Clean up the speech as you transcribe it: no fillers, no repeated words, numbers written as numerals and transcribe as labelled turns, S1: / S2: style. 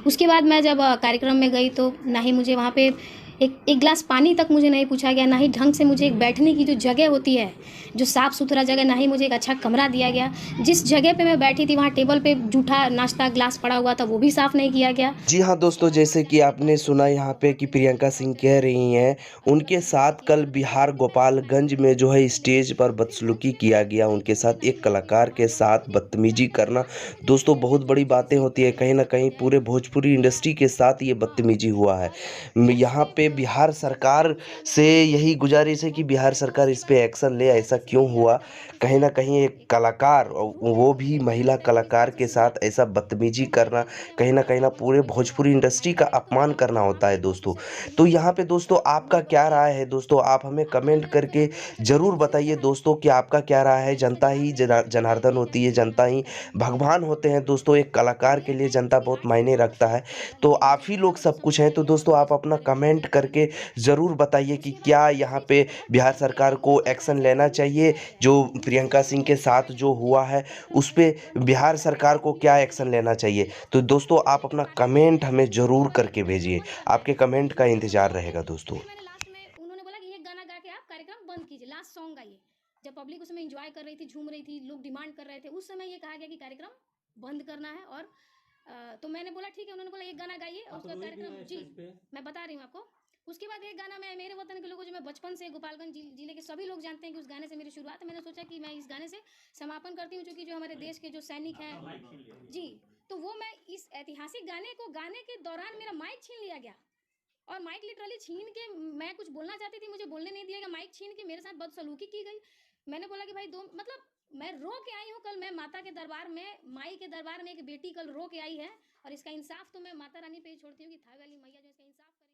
S1: उसके बाद मैं जब कार्यक्रम में गई तो ना ही मुझे वहाँ पे एक गिलास पानी तक मुझे नहीं पूछा गया, ना ही ढंग से मुझे एक बैठने की जो जगह होती है, जो साफ़ सुथरा जगह, ना ही मुझे एक अच्छा कमरा दिया गया। जिस जगह पे मैं बैठी थी वहाँ टेबल पे जूठा नाश्ता ग्लास पड़ा हुआ था, वो भी साफ़ नहीं किया गया।
S2: जी हाँ दोस्तों, जैसे कि आपने सुना यहाँ पे कि प्रियंका सिंह कह रही हैं, उनके साथ कल बिहार गोपालगंज में जो है स्टेज पर बदसलूकी किया गया। उनके साथ एक कलाकार के साथ बदतमीजी करना दोस्तों बहुत बड़ी बातें होती है। कहीं न कहीं पूरे भोजपुरी इंडस्ट्री के साथ ये बदतमीजी हुआ है। यहाँ पे बिहार सरकार से यही गुज़ारिश है कि बिहार सरकार इस पे एक्शन ले। ऐसा क्यों हुआ? कहीं न कहीं एक कलाकार और वो भी महिला कलाकार के साथ ऐसा बदतमीजी करना कहीं न कहीं पूरे भोजपुरी इंडस्ट्री का अपमान करना होता है दोस्तों। तो यहाँ पे दोस्तों आपका क्या राय है दोस्तों? आप हमें कमेंट करके ज़रूर बताइए दोस्तों कि आपका क्या राय है? जनता ही जनार्दन होती है, जनता ही भगवान होते हैं दोस्तों। एक कलाकार के लिए जनता बहुत मायने रखता है। तो आप ही लोग सब कुछ हैं। तो दोस्तों आप अपना कमेंट करके ज़रूर बताइए कि क्या यहाँ पे बिहार सरकार को एक्शन लेना चाहिए? जो प्रियंका सिंह के साथ जो हुआ है, उस पे बिहार सरकार को क्या एक्शन लेना चाहिए? तो दोस्तों आप अपना कमेंट हमें ज़रूर करके भेजिए। आपके कमेंट का इंतज़ार रहेगा दोस्तों।
S1: फिर मैंने लास्ट में उन्होंने बोला कि ये गाना गा के आप कार्यक्रम बंद कीजिए, लास्ट सॉन्ग गाइए। जब पब्लिक उसमें एंजॉय कर रही थी, झूम रही थी, लोग डिमांड कर रहे थे, उस समय ये कहा गया कि कार्यक्रम बंद करना है। और तो मैंने बोला ठीक है, उन्होंने बोला एक गाना गाइए और उसका कार्यक्रम जी मैं बता रही हूँ आपको। उसके बाद एक गाना मैं मेरे वतन के लोगों, जो मैं बचपन से गोपालगंज जिले के सभी लोग जानते हैं कि उस गाने से मेरी शुरुआत है। मैंने सोचा कि मैं इस गाने से समापन करती हूँ, क्योंकि जो हमारे देश के जो सैनिक हैं जी, तो वो मैं इस ऐतिहासिक गाने को गाने के दौरान मेरा माइक छीन लिया गया। और माइक लिटरली छीन के, मैं कुछ बोलना चाहती थी, मुझे बोलने नहीं दिया गया, माइक छीन के मेरे साथ बदसलूकी की गई। मैंने बोला कि भाई दो मतलब मैं रो के आई हूँ। कल मैं माता के दरबार में, माई के दरबार में एक बेटी कल रो के आई है, और इसका इंसाफ तो मैं माता रानी पे ही छोड़ती हूँ कि थावे वाली मैया जो इसका इंसाफ करे।